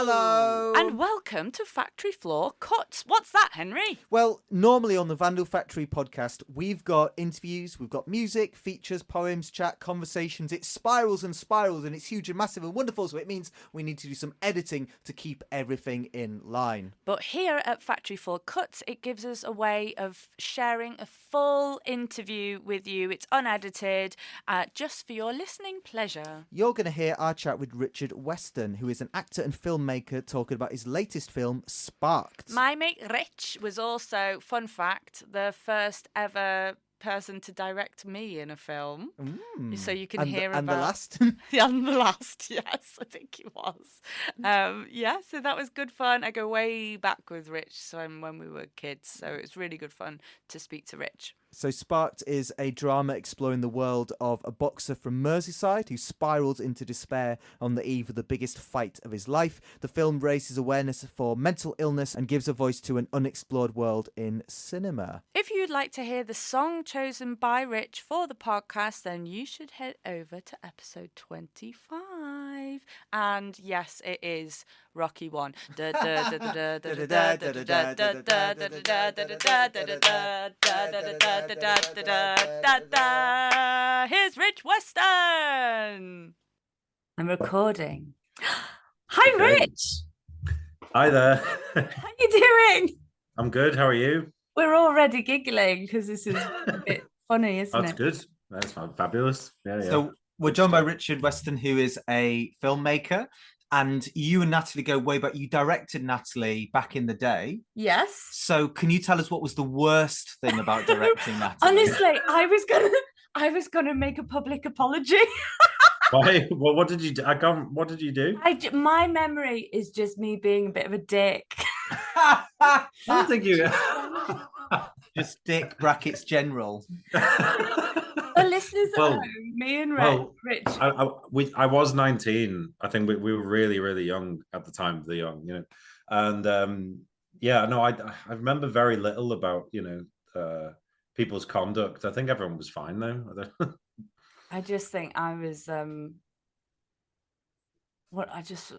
Hello! And welcome to Factory Floor Cuts. What's that, Henry? Well, normally on the Vandal Factory podcast, we've got interviews, we've got music, features, poems, chat, conversations. It spirals and spirals, and it's huge and massive and wonderful, so it means we need to do some editing to keep everything in line. But here at Factory Floor Cuts, it gives us a way of sharing a full interview with you. It's unedited, just for your listening pleasure. You're going to hear our chat with Richard Weston, who is an actor and filmmaker talking about his latest film, Sparked. My mate Rich was also, fun fact, the first ever person to direct me in a film. So you can hear about... And the last? And the last, yes, I think he was. So that was good fun. I go way back with Rich when we were kids, so it's really good fun to speak to Rich. So Sparked is a drama exploring the world of a boxer from Merseyside who spirals into despair on the eve of the biggest fight of his life. The film raises awareness for mental illness and gives a voice to an unexplored world in cinema. If you'd like to hear the song chosen by Rich for the podcast, then you should head over to episode 25. And yes, it is Rocky 1. Here's Rich Weston. I'm recording. Hi, okay. Rich. Hi there. How you doing? I'm good. How are you? We're already giggling because this is a bit funny, isn't That's it? Good. That's fabulous. Yeah. So we're joined by Richard Weston, who is a filmmaker. And you and Natalie go way back. You directed Natalie back in the day. Yes. So can you tell us what was the worst thing about directing Natalie? Honestly, I was gonna make a public apology. Why? Well, what did you do? What did you do? My memory is just me being a bit of a dick. I don't think you... Just dick brackets general. The listeners at home, me and Rich. I was 19. I think we were really, really young at the time. And I remember very little about people's conduct. I think everyone was fine though. I just think I was I just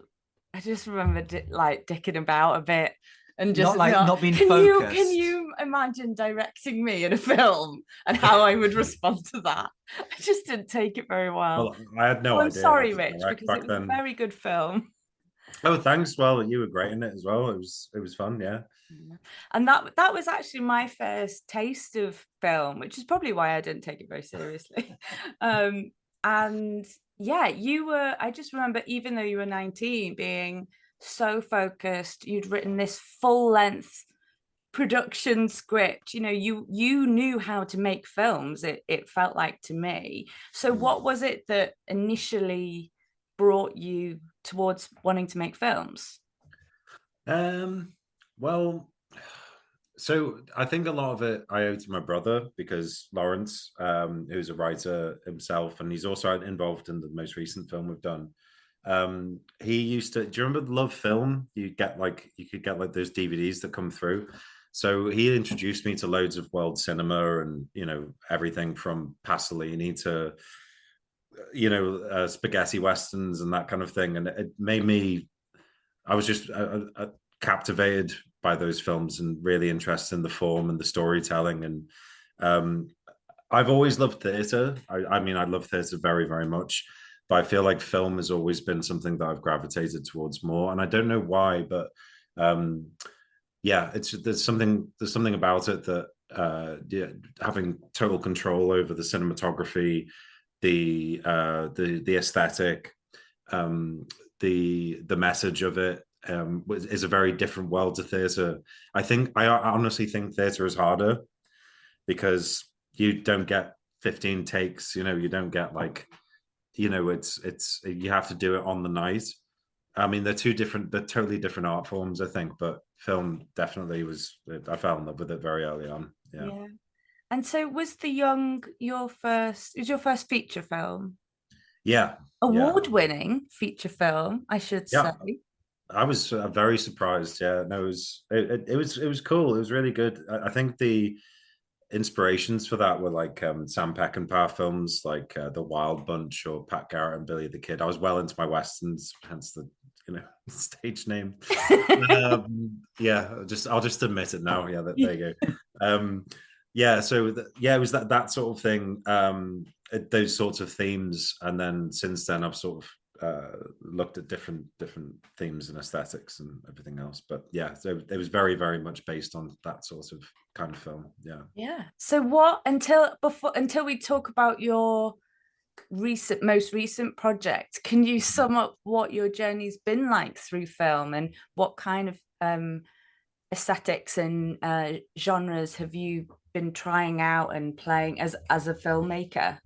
remember dicking about a bit. And just not being focused. Can you imagine directing me in a film and how I would respond to that? I just didn't take it very well. I had no idea. I'm sorry, Rich, because it was a very good film. Oh, thanks. Well, you were great in it as well. It was fun, yeah. And that was actually my first taste of film, which is probably why I didn't take it very seriously. And yeah, you were. I just remember, even though you were 19, being so focused. You'd written this full-length production script. You knew how to make films, it felt like to me. So what was it that initially brought you towards wanting to make films? Well, so I think a lot of it I owe to my brother, because Lawrence, who's a writer himself, and he's also involved in the most recent film we've done. He used to, do you remember Love Film? You could get those DVDs that come through. So he introduced me to loads of world cinema, and everything from Pasolini to spaghetti westerns and that kind of thing. And it made me, I was just captivated by those films and really interested in the form and the storytelling. And I've always loved theatre. I love theatre very, very much. But I feel like film has always been something that I've gravitated towards more, and I don't know why, but there's something about it that having total control over the cinematography, the aesthetic, the message of it is a very different world to theatre. I honestly think theatre is harder because you don't get 15 takes. You don't get it's you have to do it on the night. I mean, they're totally different art forms, I think, but film definitely I fell in love with it very early on. Yeah. And so was your first feature film? Yeah. Award-winning feature film, I should say. I was very surprised. Yeah, no, it was cool. It was really good. I think the inspirations for that were like Sam Peckinpah films, like The Wild Bunch or Pat Garrett and Billy the Kid. I was well into my westerns, hence the stage name. Yeah, I'll just admit it now. Yeah, there you go. Yeah, so it was that sort of thing, those sorts of themes, and then since then I've sort of looked at different themes and aesthetics and everything else. But yeah, so it was very, very much based on that sort of kind of film. Yeah. So what until we talk about your most recent project, can you sum up what your journey's been like through film, and what kind of aesthetics and genres have you been trying out and playing as a filmmaker?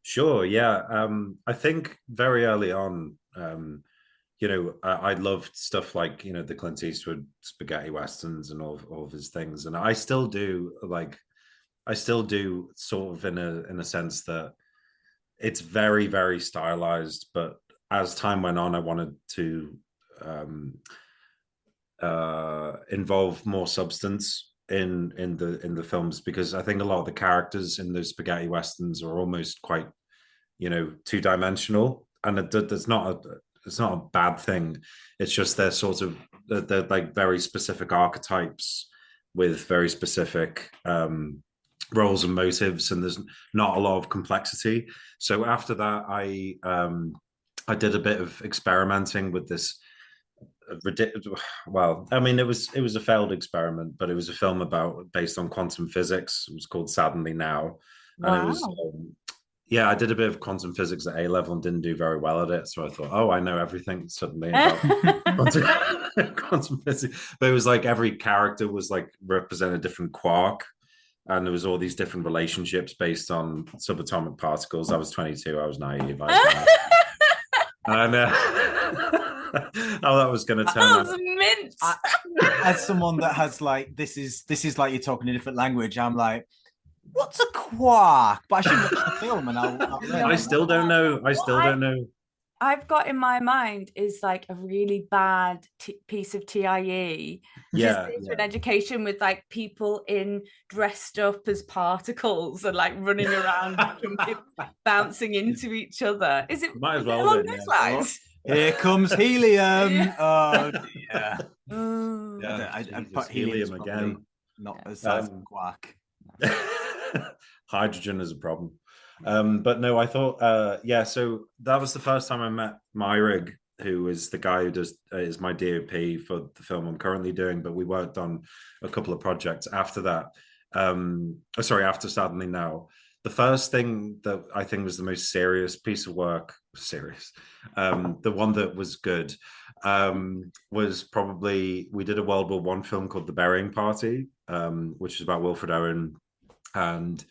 Sure. Yeah. I think very early on, I loved stuff like, the Clint Eastwood spaghetti westerns and all of his things. And I still do sort of in a sense that it's very, very stylized. But as time went on, I wanted to involve more substance in the films, because I think a lot of the characters in those spaghetti westerns are almost quite, two-dimensional, and it's not a bad thing. It's just they're like very specific archetypes with very specific roles and motives, and there's not a lot of complexity. So after that, I did a bit of experimenting with this well, I mean, it was a failed experiment, but it was a film based on quantum physics. It was called Suddenly Now. And it was I did a bit of quantum physics at A level and didn't do very well at it, so I thought, I know everything suddenly about quantum physics. But it was like every character was like represent a different quark, and there was all these different relationships based on subatomic particles. I was 22, I was naive, and how that was going to turn out. Mint. As someone that has like this is like you're talking a different language, I'm like, what's a quark? But I should watch the film and I'll I still don't know. Don't know. I've got in my mind is like a really bad piece of TIE. An education with like people dressed up as particles and like running around, bouncing into each other. Is it? Might as well along those lines? Here comes helium. Oh dear. I put helium again. Not as size of quark. Hydrogen is a problem. But no, I thought, so that was the first time I met Myrig, who is the guy who is my DOP for the film I'm currently doing. But we worked on a couple of projects after that. After Suddenly Now. The first thing that I think was the most serious piece of work, the one that was good, was probably, we did a World War I film called The Burying Party, which is about Wilfred Owen. And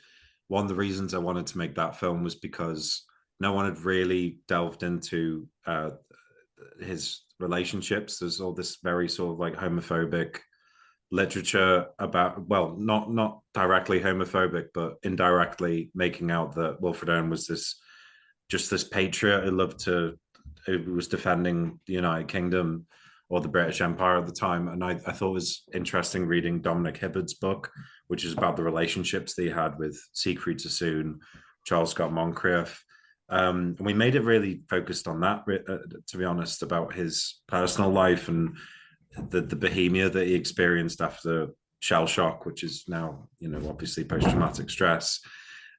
one of the reasons I wanted to make that film was because no one had really delved into his relationships. There's all this very sort of like homophobic literature about, well, not directly homophobic, but indirectly making out that Wilfred Owen was this patriot who was defending the United Kingdom or the British Empire at the time. And I thought it was interesting reading Dominic Hibbard's book, which is about the relationships that he had with Siegfried Sassoon, Charles Scott Moncrieff. And we made it really focused on that, to be honest, about his personal life and the bohemia that he experienced after shell shock, which is now, obviously post-traumatic stress.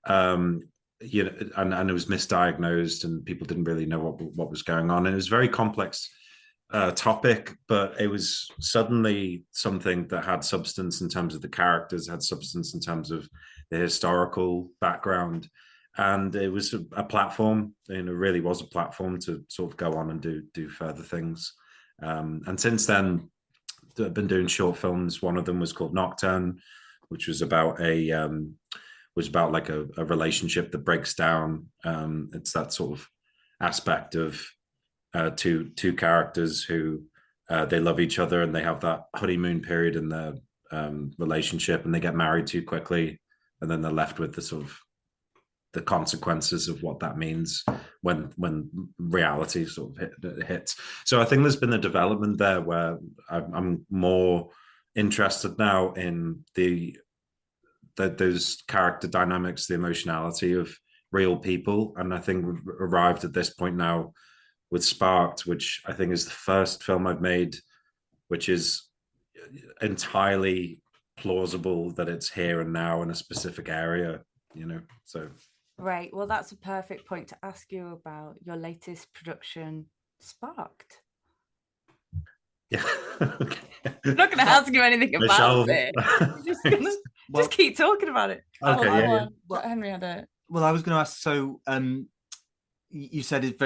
And it was misdiagnosed and people didn't really know what was going on. And it was a very complex topic, but it was suddenly something that had substance in terms of the characters, had substance in terms of the historical background. And it was a platform, really was a platform to sort of go on and do further things. And since then, I've been doing short films. One of them was called Nocturne, which was about like a relationship that breaks down. It's that sort of aspect of two characters who they love each other and they have that honeymoon period in their relationship, and they get married too quickly, and then they're left with the sort of the consequences of what that means when reality sort of hits. So I think there's been a development there where I'm more interested now in those character dynamics, the emotionality of real people. And I think we've arrived at this point now with Sparked, which I think is the first film I've made, which is entirely plausible that it's here and now in a specific area, so. Right. Well, that's a perfect point to ask you about your latest production, Sparked. Yeah. Okay. I'm not going to ask you anything about it. Just keep talking about it. Okay. Yeah. Henry had a. Well, I was going to ask. So, you said it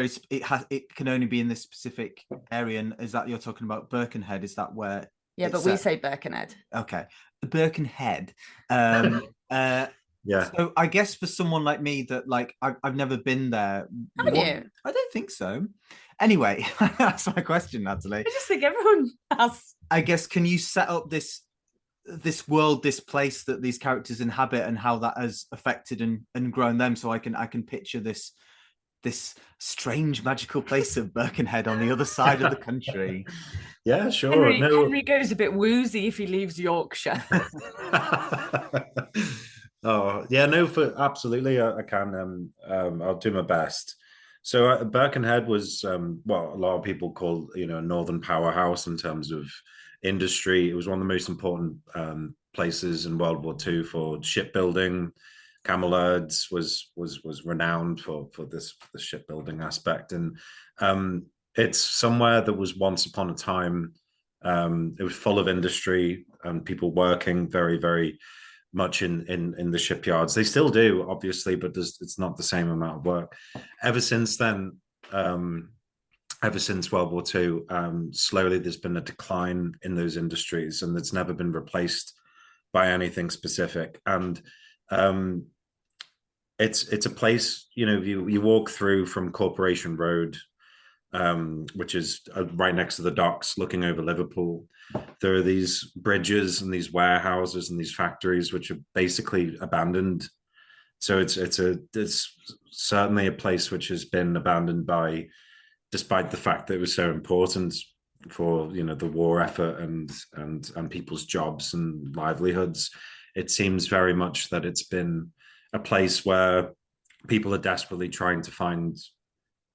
can only be in this specific area, and is that you're talking about Birkenhead? Is that where? Yeah, but we say Birkenhead. Okay, the Birkenhead. Yeah. So I guess for someone like me that I've never been there. Haven't you? I don't think so. Anyway, that's my question, Natalie. I just think everyone has. I guess, can you set up this world, this place that these characters inhabit, and how that has affected and grown them, so I can picture this strange magical place of Birkenhead on the other side of the country. Yeah, sure. Henry goes a bit woozy if he leaves Yorkshire. Oh yeah, no, absolutely, I can. I'll do my best. So Birkenhead was what a lot of people call, a northern powerhouse in terms of industry. It was one of the most important places in World War II for shipbuilding. Camelot was renowned for this shipbuilding aspect, and it's somewhere that was once upon a time. It was full of industry and people working very, very much in the shipyards. They still do, obviously, but it's not the same amount of work. Ever since then, ever since World War II, slowly there's been a decline in those industries, and it's never been replaced by anything specific. And it's a place, you walk through from Corporation Road, which is right next to the docks looking over Liverpool. There are these bridges and these warehouses and these factories which are basically abandoned. So it's certainly a place which has been abandoned despite the fact that it was so important for the war effort and people's jobs and livelihoods. It seems very much that it's been a place where people are desperately trying to find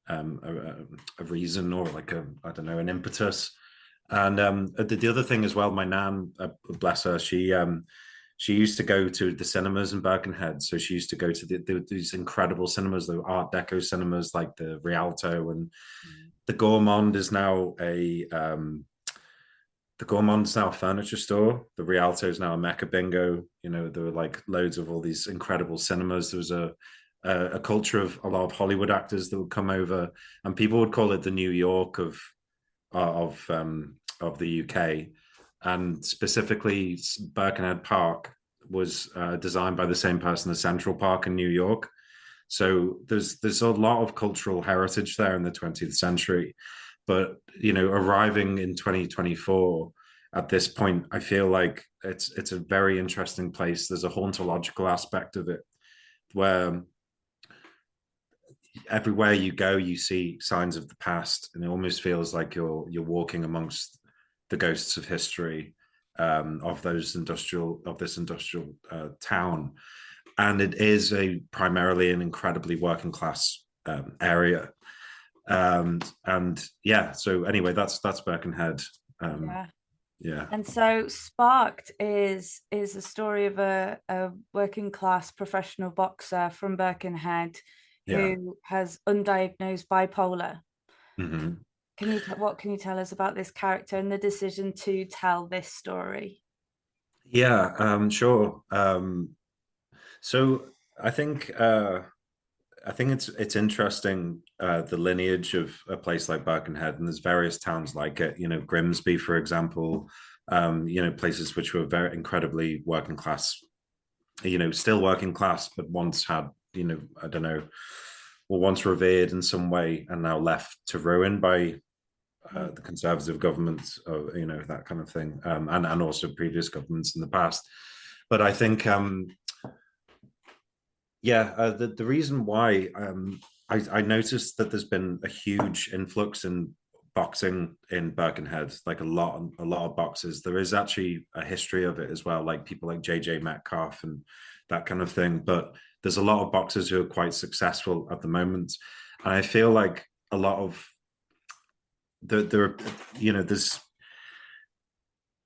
a reason, or an impetus. And the other thing as well, my nan, bless her, she used to go to the cinemas in Birkenhead. So she used to go to these incredible cinemas, the Art Deco cinemas, like the Rialto, and the Gourmand is now a furniture store. The Rialto is now a Mecca Bingo. There were like loads of all these incredible cinemas. There was a culture of a lot of Hollywood actors that would come over, and people would call it the New York of the UK. And specifically, Birkenhead Park was designed by the same person as Central Park in New York. So there's a lot of cultural heritage there in the 20th century. But arriving in 2024 at this point, I feel like it's a very interesting place. There's a hauntological aspect of it where everywhere you go, you see signs of the past, and it almost feels like you're walking amongst the ghosts of history of this industrial town. And it is primarily an incredibly working class area. And yeah, so anyway, that's Birkenhead. Yeah. And so Sparked is a story of a working class professional boxer from Birkenhead who has undiagnosed bipolar. Mm-hmm. What can you tell us about this character and the decision to tell this story? Yeah, sure. So I think it's interesting, the lineage of a place like Birkenhead, and there's various towns like it. Grimsby, for example. Places which were very incredibly working class. Still working class, but once had I don't know, or once revered in some way, and now left to ruin by the Conservative government, that kind of thing, and also previous governments in the past. But I think, the reason why I noticed that there's been a huge influx in boxing in Birkenhead, like a lot of boxers. There is actually a history of it as well, like people like JJ Metcalf and that kind of thing. But there's a lot of boxers who are quite successful at the moment, and I feel like a lot of there, there's,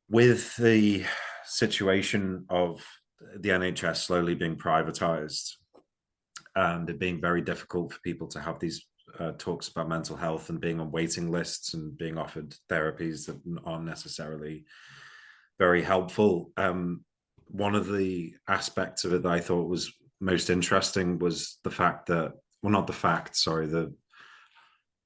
with the situation of the NHS slowly being privatized and it being very difficult for people to have these talks about mental health and being on waiting lists and being offered therapies that aren't necessarily very helpful. One of the aspects of it that I thought was most interesting was the fact that, well, not the fact, sorry,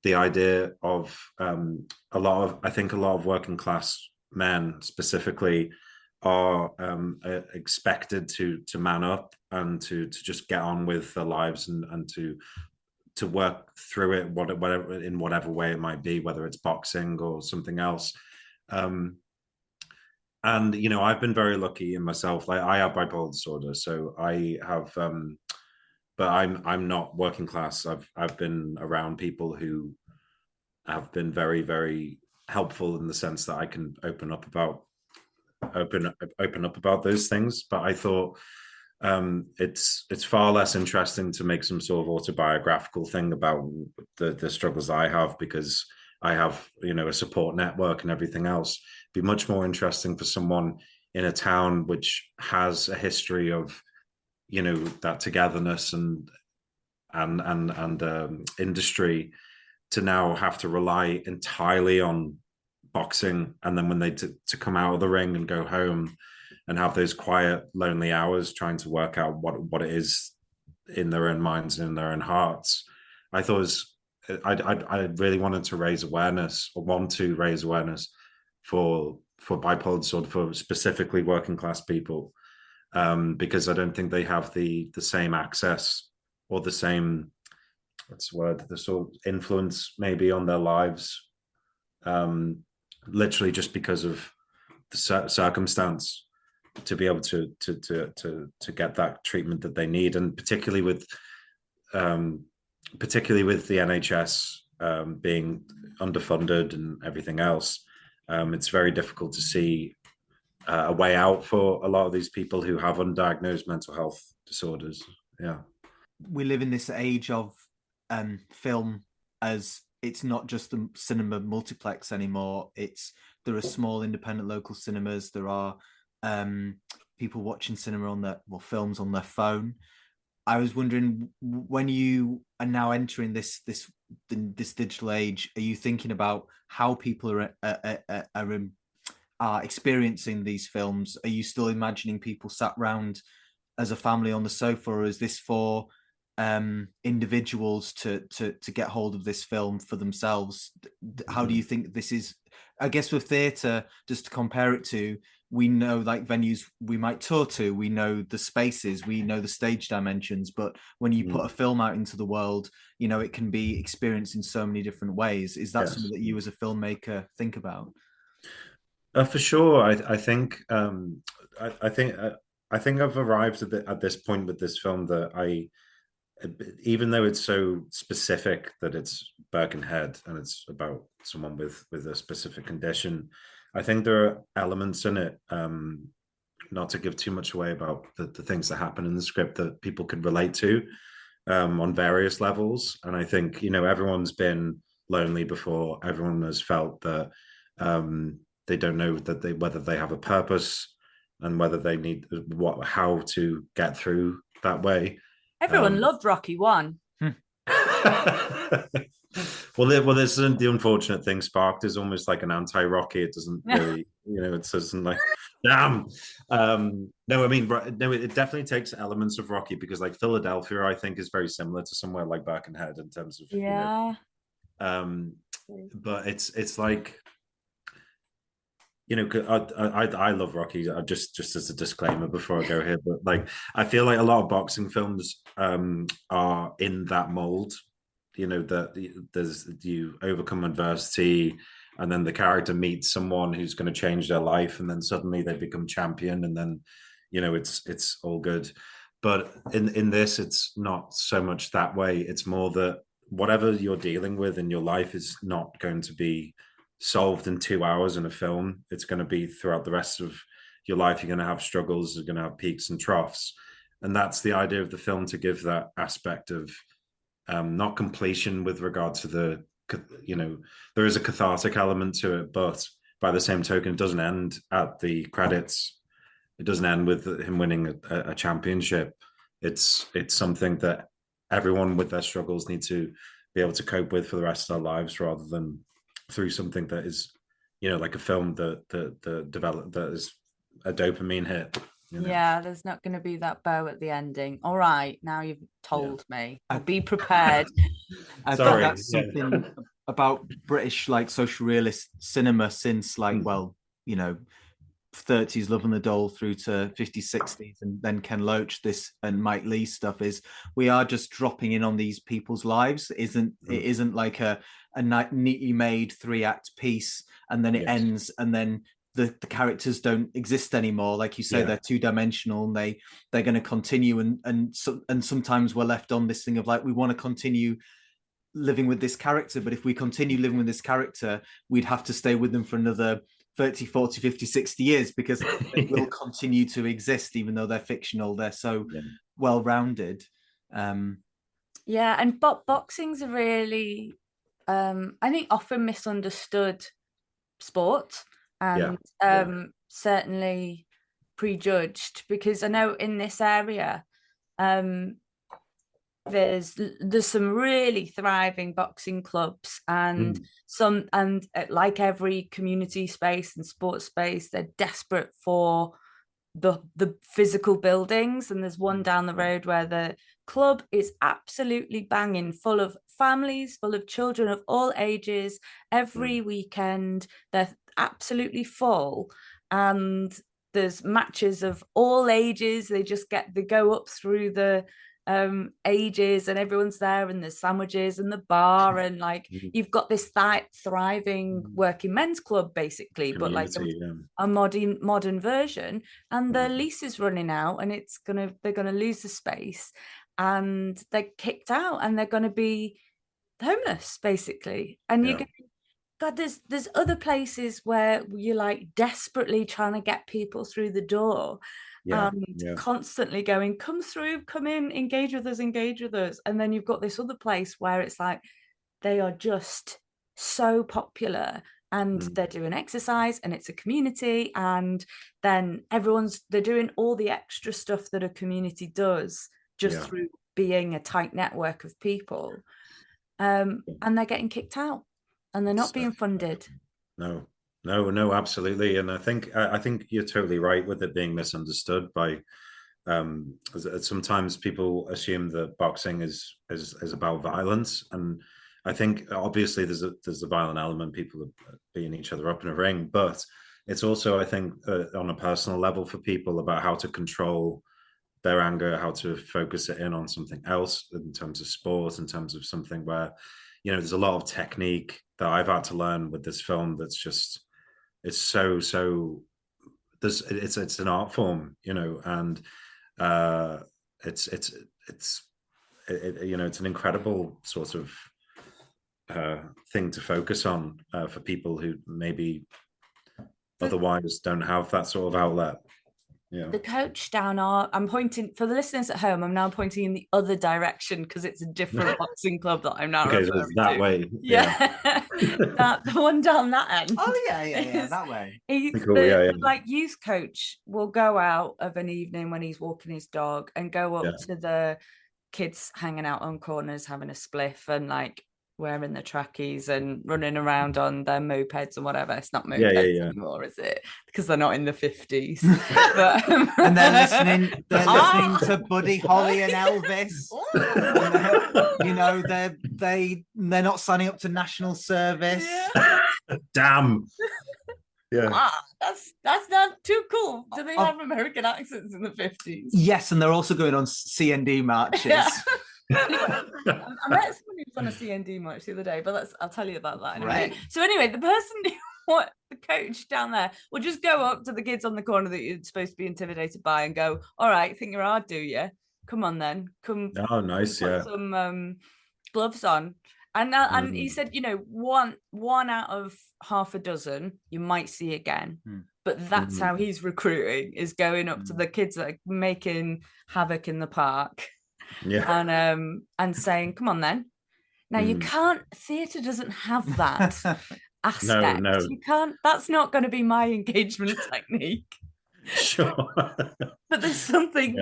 the idea of I think a lot of working class men specifically are expected to man up and to just get on with their lives and to work through it, whatever in whatever way it might be, whether it's boxing or something else. And I've been very lucky in myself. Like, I have bipolar disorder, so I have, but I'm not working class. I've been around people who have been very, very helpful in the sense that I can open up about those things. But I thought it's far less interesting to make some sort of autobiographical thing about the struggles I have, because I have a support network and everything else. It'd be much more interesting for someone in a town which has a history of that togetherness and industry, to now have to rely entirely on boxing, and then when they to come out of the ring and go home and have those quiet, lonely hours trying to work out what it is in their own minds and in their own hearts. I thought I really wanted to raise awareness, or want to raise awareness for bipolar disorder, for specifically working class people, because I don't think they have the same access or the same, what's the word, the sort of influence maybe on their lives, literally just because of the circumstance, to be able to get that treatment that they need. And particularly with the NHS being underfunded and everything else, it's very difficult to see a way out for a lot of these people who have undiagnosed mental health disorders. Yeah, we live in this age of film, as it's not just the cinema multiplex anymore. There are small independent local cinemas. There are people watching cinema on films on their phone. I was wondering, when you are now entering this digital age, are you thinking about how people are experiencing these films? Are you still imagining people sat round as a family on the sofa, or is this for individuals to get hold of this film for themselves? How do you think this is? I guess with theatre, just to compare it to, we know like venues we might tour to, we know the spaces, we know the stage dimensions, but when you put a film out into the world, it can be experienced in so many different ways. Is that something that you as a filmmaker think about? For sure. I think I've arrived at this point with this film that even though it's so specific that it's Birkenhead and it's about someone with a specific condition, I think there are elements in it, not to give too much away about the things that happen in the script, that people could relate to on various levels. And I think, everyone's been lonely before. Everyone has felt that they don't know whether they have a purpose and whether they need how to get through that way. Everyone loved Rocky 1. Well, this isn't the unfortunate thing. Sparked is almost like an anti-Rocky. It doesn't really, it doesn't like, damn. No, I mean, no, it definitely takes elements of Rocky, because like Philadelphia, I think, is very similar to somewhere like Birkenhead in terms of, but it's like, I love Rocky. Just as a disclaimer before I go here, but like, I feel like a lot of boxing films are in that mold. That you overcome adversity, and then the character meets someone who's going to change their life, and then suddenly they become champion, and then it's all good. But in this, it's not so much that way. It's more that whatever you're dealing with in your life is not going to be solved in 2 hours in a film. It's going to be throughout the rest of your life. You're going to have struggles, you're going to have peaks and troughs, and that's the idea of the film, to give that aspect of not completion with regard to the you know, there is a cathartic element to it, but by the same token, it doesn't end at the credits. It doesn't end with him winning a championship. It's something that everyone with their struggles need to be able to cope with for the rest of their lives, rather than through something that is, you know, like a film that is a dopamine hit. You know? Yeah, there's not going to be that bow at the ending. All right, now you've told me. I'll be prepared. I think that's something about British like social realist cinema since like, well, you know, 30s Love and the Dole through to 50s, 60s, and then Ken Loach and Mike Leigh stuff, is we are just dropping in on these people's lives. It isn't like a neatly made 3-act piece and then it ends and then the characters don't exist anymore. Like you say, they're 2-dimensional and they're going to continue and sometimes we're left on this thing of like, we want to continue living with this character, but if we continue living with this character, we'd have to stay with them for another 30, 40, 50, 60 years because they will continue to exist even though they're fictional. They're so well-rounded. Yeah, and boxing's a really I think often misunderstood sport, and certainly prejudged, because I know in this area there's some really thriving boxing clubs, and like every community space and sports space, they're desperate for the physical buildings. And there's one down the road where the club is absolutely banging, full of families, full of children of all ages. Every weekend they're absolutely full, and there's matches of all ages. They go up through the ages, and everyone's there, and there's sandwiches and the bar, and like you've got this thriving working men's club basically, but like a modern version. And the lease is running out, and they're gonna lose the space, and they're kicked out, and they're gonna be homeless basically. And you go, God, there's other places where you're like desperately trying to get people through the door. Constantly going, come through, come in, engage with us. And then you've got this other place where it's like they are just so popular, and they're doing exercise, and it's a community, and then they're doing all the extra stuff that a community does just through being a tight network of people, and they're getting kicked out, and they're not being funded. No, absolutely. And I think you're totally right with it being misunderstood by sometimes people assume that boxing is about violence, and I think obviously there's a violent element, people are beating each other up in a ring, but it's also, I think, on a personal level for people about how to control their anger, how to focus it in on something else in terms of sport, in terms of something where, you know, there's a lot of technique that I've had to learn with this film that's just, it's so it's an art form, you know, and it's you know, it's an incredible sort of thing to focus on for people who maybe otherwise don't have that sort of outlet. Yeah. The coach down I'm pointing for the listeners at home. I'm now pointing in the other direction because it's a different boxing club that I'm now referring to. That way. The one down that end. Oh yeah, that way. Like youth coach will go out of an evening when he's walking his dog and go up to the kids hanging out on corners having a spliff and like wearing the trackies and running around on their mopeds and whatever. It's not mopeds anymore, is it? Because they're not in the 50s. But, and they're listening to Buddy Holly and Elvis. And you know, they're not signing up to national service. Damn. Yeah. That's not too cool. Do they have American accents in the 50s? Yes, and they're also going on CND marches. Anyway, I met someone who was on a CND march the other day, but I'll tell you about that in a minute. So anyway, the person the coach down there will just go up to the kids on the corner that you're supposed to be intimidated by and go, all right, think you're hard, do you? Come on then. Come. Oh, nice. Put some gloves on. And he said, you know, one out of half a dozen you might see again. But that's how he's recruiting, is going up to the kids that are making havoc in the park. And saying, come on then, Now you can't. Theatre doesn't have that aspect. No. You can't. That's not going to be my engagement technique. Sure. But there's something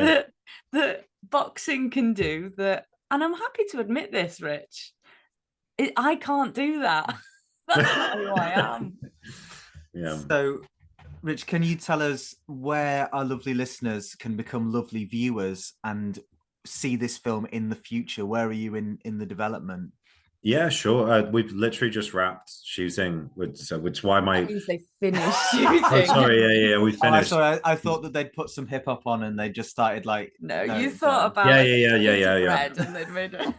that boxing can do that, and I'm happy to admit this, Rich. I can't do that. That's not who I am. Yeah. So, Rich, can you tell us where our lovely listeners can become lovely viewers and see this film in the future? Where are you in the development? Yeah, sure. We've literally just wrapped shooting, which why my. That means they finished shooting. Oh, sorry. Yeah, we finished. Sorry, I thought that they'd put some hip hop on and they just started like. No, you thought about bread and they'd made it.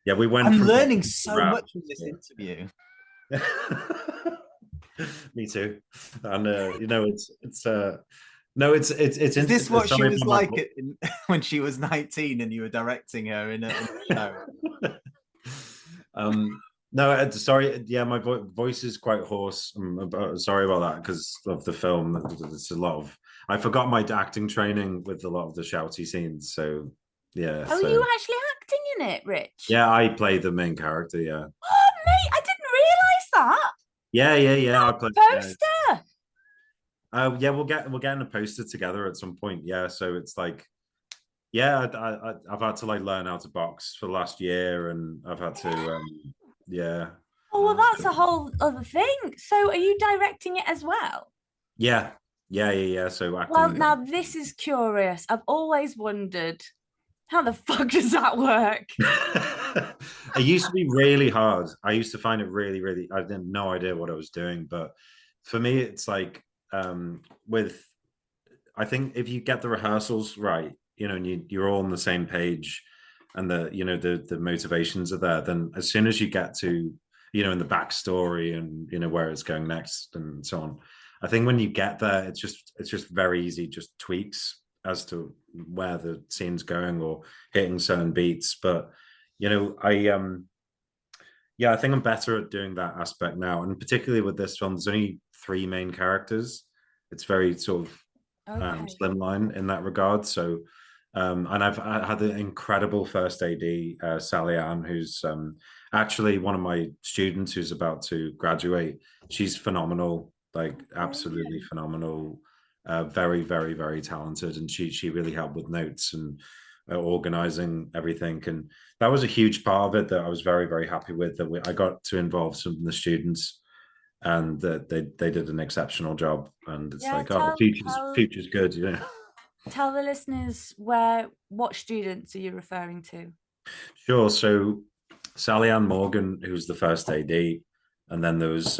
Yeah, we went. I'm learning so much from this interview. Me too, and it's Is this what she was like when she was 19 and you were directing her in a show? No, sorry. Yeah, my voice is quite hoarse. Sorry about that because of the film. It's a lot of. I forgot my acting training with a lot of the shouty scenes. So yeah. Oh, you actually acting in it, Rich? Yeah, I play the main character. Yeah. Oh, mate, I didn't realise that. Yeah. I played poster. Yeah, we'll get a poster together at some point. Yeah, so it's like, yeah, I've had to like learn how to box for the last year, and I've had to, yeah. Oh well, that's a whole other thing. So, are you directing it as well? Yeah. So acting. Well, now this is curious. I've always wondered, how the fuck does that work? It used to be really hard. I used to find it really, really. I had no idea what I was doing, but for me, it's like. I think if you get the rehearsals right, and you're all on the same page, and the motivations are there, then as soon as you get to, in the backstory and where it's going next and so on, I think when you get there, it's just very easy, just tweaks as to where the scene's going or hitting certain beats. But I think I'm better at doing that aspect now, and particularly with this film, there's only 3 main characters. It's very sort of slimline in that regard. So, and I had an incredible first AD, Sally Ann, who's actually one of my students who's about to graduate. She's phenomenal, like absolutely phenomenal, very, very, very talented, and she really helped with notes and organizing everything, and that was a huge part of it that I was very, very happy with. That I got to involve some of the students. And they did an exceptional job, and it's the future's good, Tell the listeners what students are you referring to? Sure. So Sally Ann Morgan, who's the first AD, and then there was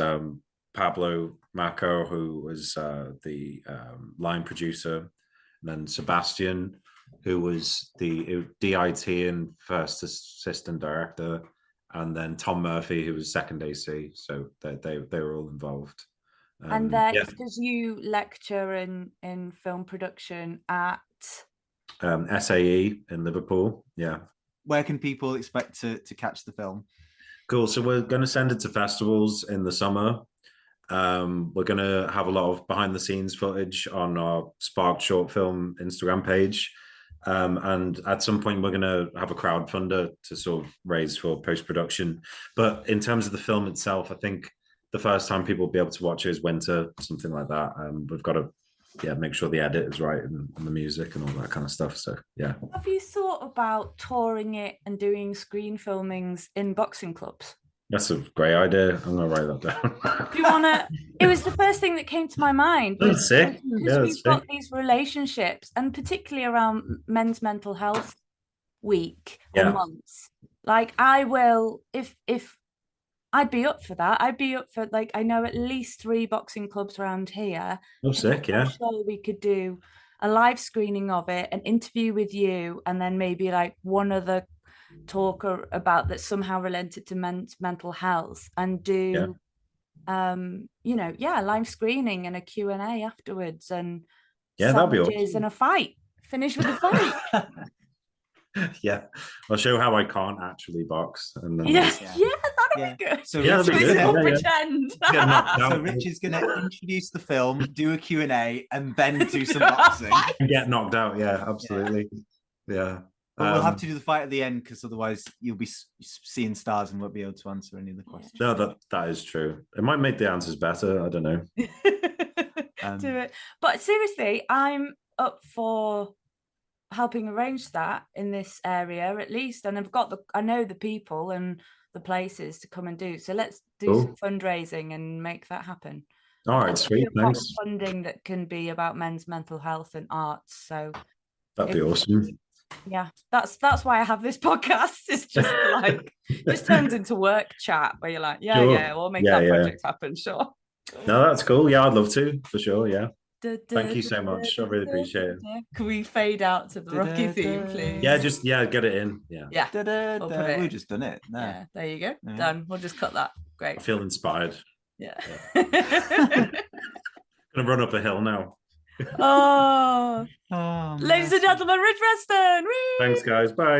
Pablo Macco, who was the line producer, and then Sebastian, who was the DIT and first assistant director. And then Tom Murphy, who was second AC, so they were all involved. And then, because you lecture in film production at SAE in Liverpool, yeah. Where can people expect to catch the film? Cool. So we're going to send it to festivals in the summer. We're going to have a lot of behind the scenes footage on our Spark Short Film Instagram page. And at some point we're going to have a crowdfunder to sort of raise for post-production. But in terms of the film itself, I think the first time people will be able to watch it is winter, something like that. We've got to make sure the edit is right and the music and all that kind of stuff. So yeah. Have you thought about touring it and doing screen filmings in boxing clubs? That's a great idea. I'm going to write that down. Do you want to? It was the first thing that came to my mind. That's sick. Because we've got these relationships, and particularly around Men's Mental Health Week or months. Like, I will, if I'd be up for that. I'd be up for, like, I know at least 3 boxing clubs around here. Oh, sick, yeah. So we could do a live screening of it, an interview with you, and then maybe like one other talk about that somehow related to mental health, and do live screening and a Q&A afterwards, and that'd be awesome. And a fight, finish with a fight. Yeah, I'll show how I can't actually box, and then that'd be good. So that'd be good. Pretend. So Rich is going to introduce the film, do a Q&A, and then do some boxing and get knocked out. Yeah, absolutely. Yeah. But we'll have to do the fight at the end because otherwise you'll be seeing stars and won't be able to answer any of the questions. No, that is true. It might make the answers better. I don't know. Do it. But seriously, I'm up for helping arrange that in this area at least, and I know the people and the places to come and do. So let's do some fundraising and make that happen. All right, sweet. Thanks. Funding that can be about men's mental health and arts. So that'd be awesome. Yeah, that's why I have this podcast. It's just like just turns into work chat where you're like, we'll make that project happen. Sure. No, that's cool. Yeah, I'd love to for sure. Yeah. Thank you so much. I really appreciate it. Can we fade out to the Rocky theme, please? Yeah, get it in. Yeah. We've just done it. No. Yeah, there you go. Yeah. Done. We'll just cut that. Great. I feel inspired. Yeah. Gonna run up a hill now. Ladies and gentlemen, Rich Weston. Thanks, guys. Bye.